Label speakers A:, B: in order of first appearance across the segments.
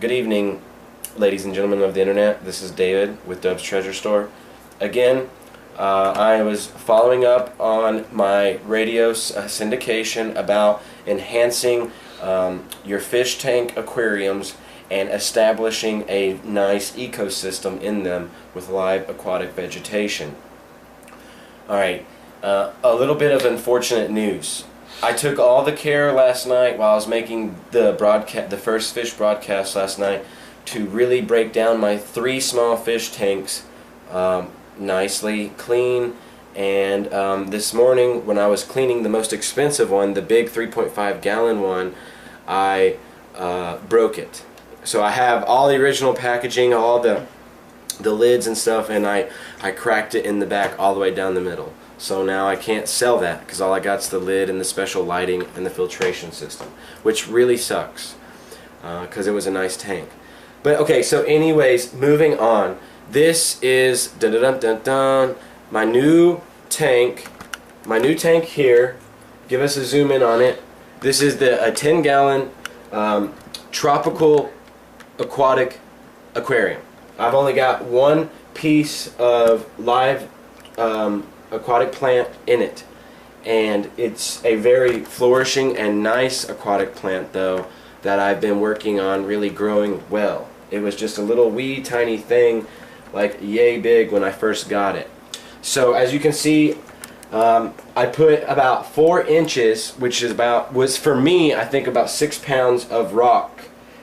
A: Good evening, ladies and gentlemen of the internet. This is David with Dove's Treasure Store. Again, I was following up on my radio syndication about enhancing your fish tank aquariums and establishing a nice ecosystem in them with live aquatic vegetation. Alright, a little bit of unfortunate news. I took all the care last night while I was making the first fish broadcast last night to really break down my 3 small fish tanks nicely clean, and this morning when I was cleaning the most expensive one, the big 3.5 gallon one, I broke it. So I have all the original packaging, all the lids and stuff, and I cracked it in the back all the way down the middle. So now I can't sell that because all I got's the lid and the special lighting and the filtration system, which really sucks because it was a nice tank. But okay, so anyways, moving on. This is my new tank. My new tank here. Give us a zoom in on it. This is a 10-gallon tropical aquatic aquarium. I've only got one piece of live aquatic plant in it, and it's a very flourishing and nice aquatic plant though that I've been working on really growing well. It was just a little wee tiny thing, like yay big when I first got it. So as you can see, I put about 4 inches, which was for me I think about 6 pounds of rock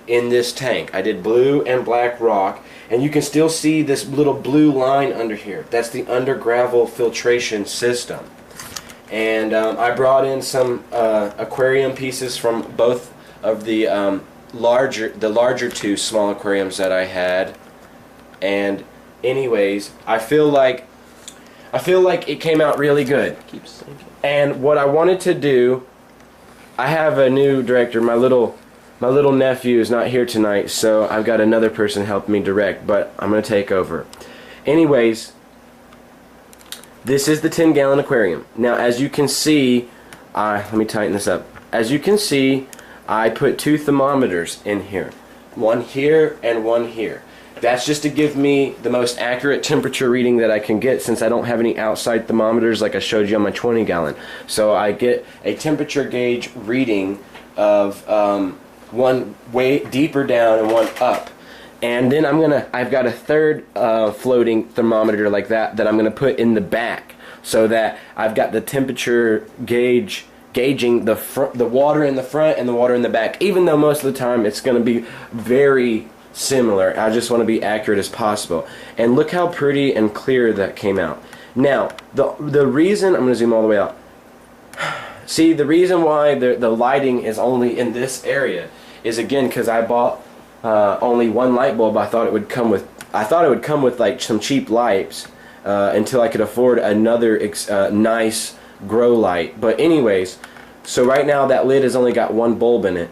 A: in this tank. I did blue and black rock, and you can still see this little blue line under here. That's the under gravel filtration system. And I brought in some aquarium pieces from both of the larger 2 small aquariums that I had. And anyways, I feel like it came out really good.
B: Keeps sinking.
A: And what I wanted to do, I have a new director. My little nephew is not here tonight, so I've got another person helping me direct, but I'm going to take over. Anyways, this is the 10-gallon aquarium. Now, as you can see, let me tighten this up. As you can see, I put 2 thermometers in here. One here and one here. That's just to give me the most accurate temperature reading that I can get, since I don't have any outside thermometers like I showed you on my 20-gallon. So I get a temperature gauge reading of one way deeper down and one up, and then I've got a third floating thermometer like that I'm gonna put in the back, so that I've got the temperature gauging the water in the front and the water in the back, even though most of the time it's gonna be very similar. I just want to be accurate as possible. And look how pretty and clear that came out. Now the reason, I'm gonna zoom all the way out. See, the reason why the lighting is only in this area is, again, because I bought only one light bulb. I thought it would come with like some cheap lights until I could afford another nice grow light. But anyways, so right now that lid has only got 1 bulb in it,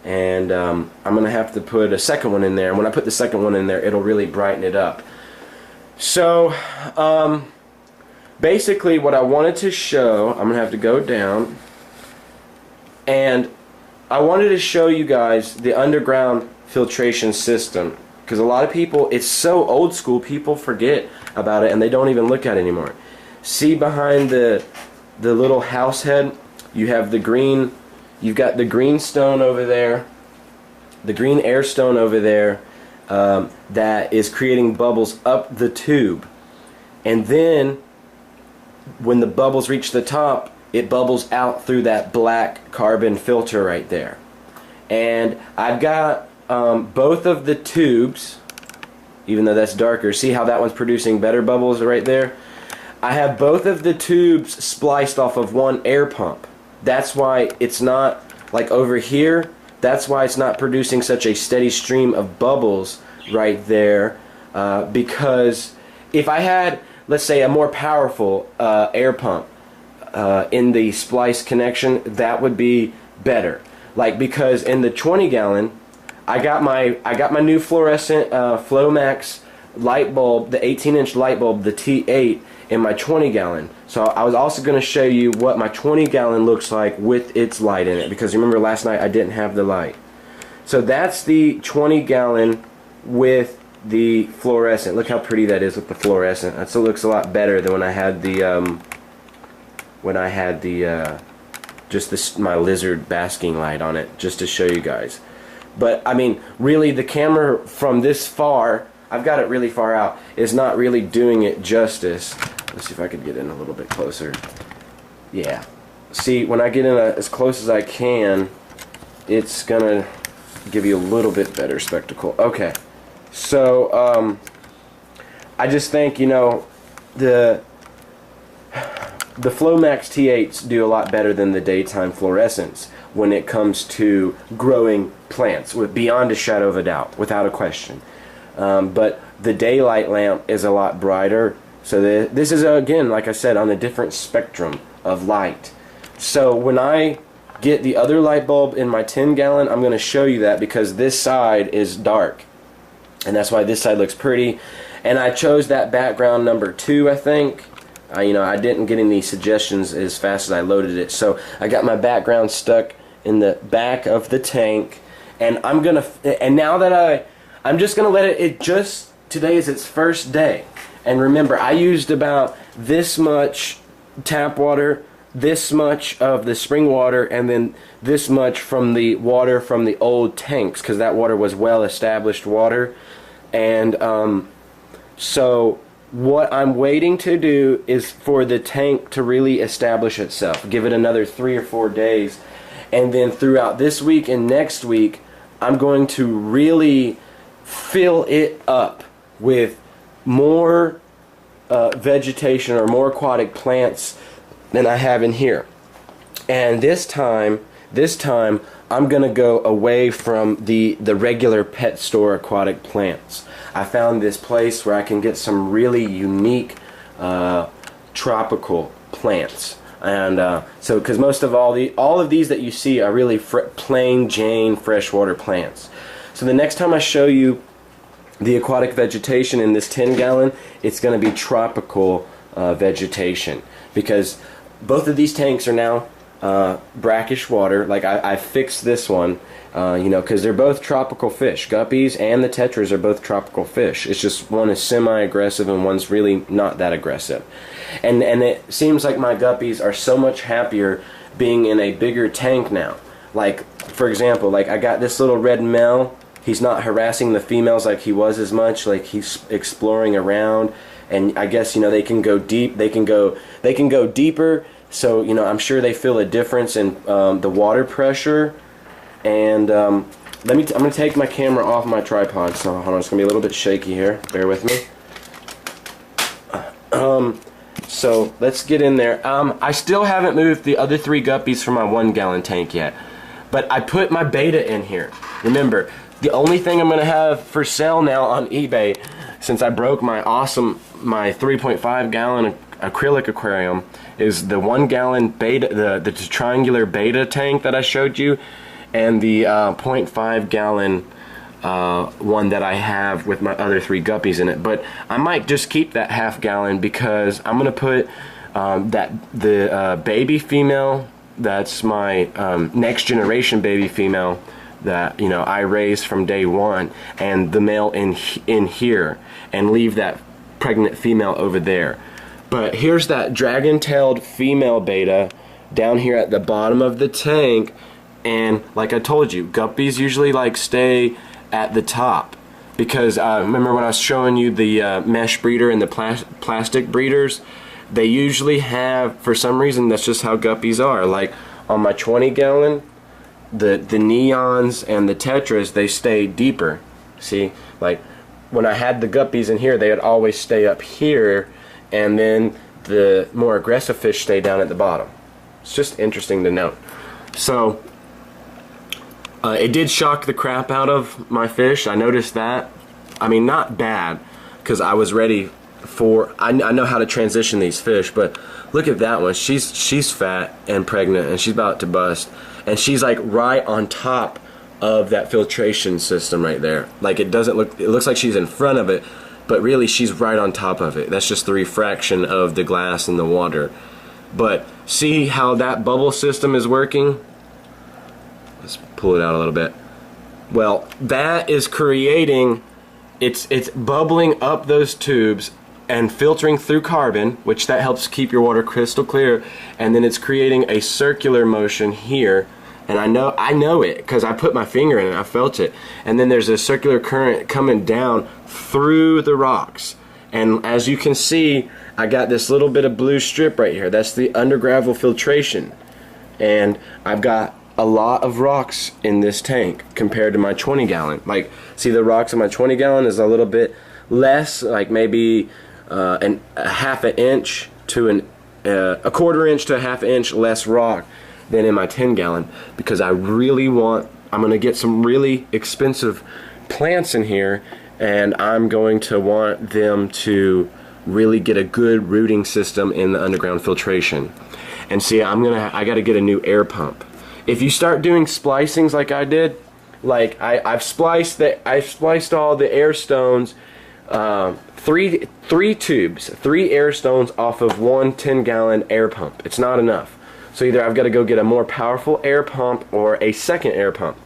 A: and I'm gonna have to put a second one in there. And when I put the second one in there, it'll really brighten it up. So basically what I wanted to show, I'm gonna have to go down, and I wanted to show you guys the underground filtration system, because a lot of people, it's so old school, people forget about it and they don't even look at it anymore. See, behind the little house head, you have the green, you've got the green stone over there, the green air stone over there, that is creating bubbles up the tube, and then when the bubbles reach the top, it bubbles out through that black carbon filter right there. And I've got both of the tubes, even though that's darker. See how that one's producing better bubbles right there? I have both of the tubes spliced off of one air pump. That's why it's not like over here. That's why it's not producing such a steady stream of bubbles right there, because if I had, let's say, a more powerful air pump in the splice connection, that would be better. Like, because in the 20-gallon, I got my new fluorescent Flomax light bulb, the 18-inch light bulb, the T8, in my 20-gallon. So I was also going to show you what my 20-gallon looks like with its light in it, because remember last night I didn't have the light. So that's the 20-gallon with the fluorescent. Look how pretty that is with the fluorescent. That still looks a lot better than when I had the just this my lizard basking light on it, just to show you guys. But I mean, really, the camera from this far, I've got it really far out, is not really doing it justice. Let's see if I could get in a little bit closer. Yeah. See, when I get in as close as I can, it's gonna give you a little bit better spectacle. Okay. So, I just think, you know, the Flomax T8s do a lot better than the daytime fluorescents when it comes to growing plants, with beyond a shadow of a doubt, without a question. But the daylight lamp is a lot brighter, so this is, again, like I said, on a different spectrum of light. So when I get the other light bulb in my 10-gallon, I'm going to show you that, because this side is dark, and that's why this side looks pretty. And I chose that background number 2, I think. You know, I didn't get any suggestions as fast as I loaded it, so I got my background stuck in the back of the tank, and now that I'm just gonna let it just today is its first day. And remember, I used about this much tap water, this much of the spring water, and then this much from the water from the old tanks, because that water was well established water. And so what I'm waiting to do is for the tank to really establish itself. Give it another 3 or 4 days, and then throughout this week and next week, I'm going to really fill it up with more vegetation or more aquatic plants than I have in here. And this time I'm gonna go away from the regular pet store aquatic plants. I found this place where I can get some really unique tropical plants, and so because most of all of these that you see are really plain Jane freshwater plants. So the next time I show you the aquatic vegetation in this 10-gallon, it's going to be tropical vegetation, because both of these tanks are now brackish water. Like I fixed this one, you know, because they're both tropical fish. Guppies and the tetras are both tropical fish. It's just one is semi-aggressive and one's really not that aggressive. And it seems like my guppies are so much happier being in a bigger tank now. Like, for example, like I got this little red male. He's not harassing the females like he was as much. Like, he's exploring around, and I guess, you know, they can go deep. They can go deeper. So, you know, I'm sure they feel a difference in the water pressure. And I'm gonna take my camera off my tripod. So hold on, it's gonna be a little bit shaky here. Bear with me. So let's get in there. I still haven't moved the other 3 guppies from my 1-gallon tank yet, but I put my beta in here. Remember, the only thing I'm gonna have for sale now on eBay, since I broke my 3.5-gallon acrylic aquarium, is the 1-gallon beta, the triangular beta tank that I showed you, and the 0.5-gallon one that I have with my other 3 guppies in it. But I might just keep that half-gallon, because I'm gonna put the baby female, that's my next generation baby female that, you know, I raised from day 1, and the male in here, and leave that pregnant female over there. But here's that dragon-tailed female beta down here at the bottom of the tank. And like I told you, guppies usually like stay at the top, because remember when I was showing you the mesh breeder and the plastic breeders, they usually have, for some reason, that's just how guppies are. Like on my 20-gallon, the neons and the tetras, they stay deeper. See, like when I had the guppies in here, they would always stay up here, and then the more aggressive fish stay down at the bottom. It's just interesting to note. So it did shock the crap out of my fish. I noticed that. I mean, not bad, because I was ready for, I know how to transition these fish, but look at that one. She's fat and pregnant, and she's about to bust, and she's like right on top of that filtration system right there. Like, it looks like she's in front of it, but really she's right on top of it. That's just the refraction of the glass and the water. But see how that bubble system is working? Let's pull it out a little bit. Well, that is creating, it's bubbling up those tubes and filtering through carbon, which that helps keep your water crystal clear, and then it's creating a circular motion here. And I know it because I put my finger in it, I felt it. And then there's a circular current coming down through the rocks. And as you can see, I got this little bit of blue strip right here. That's the undergravel filtration. And I've got a lot of rocks in this tank compared to my 20 gallon. Like, see, the rocks in my 20 gallon is a little bit less, like maybe a half an inch to a quarter inch to a half inch less rock than in my 10 gallon, because I'm going to get some really expensive plants in here, and I'm going to want them to really get a good rooting system in the underground filtration. And see, I got to get a new air pump. If you start doing splicings like I did, like I've spliced all the air stones, three tubes, 3 air stones off of one 10-gallon air pump. It's not enough. So either I've got to go get a more powerful air pump or a second air pump,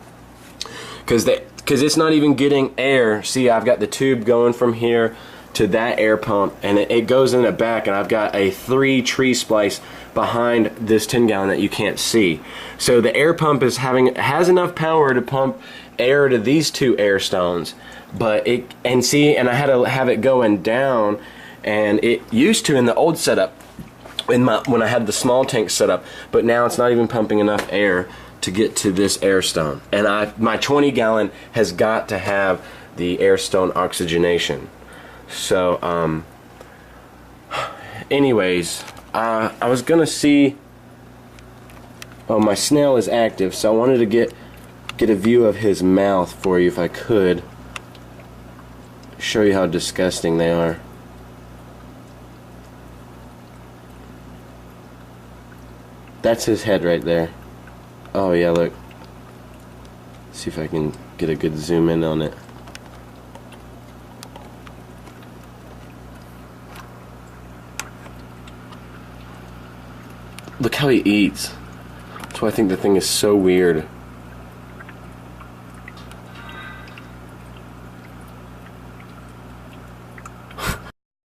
A: because it's not even getting air. See, I've got the tube going from here to that air pump, and it goes in the back, and I've got a 3 tree splice behind this 10-gallon that you can't see. So the air pump has enough power to pump air to these 2 air stones, but and I had to have it going down, and it used to in the old setup when I had the small tank set up, but now it's not even pumping enough air to get to this air stone. And my 20 gallon has got to have the air stone oxygenation. So anyways, I was gonna see, oh, my snail is active, so I wanted to get a view of his mouth for you if I could show you how disgusting they are. That's his head right there. Oh yeah, look. See if I can get a good zoom in on it. Look how he eats. That's why I think the thing is so weird.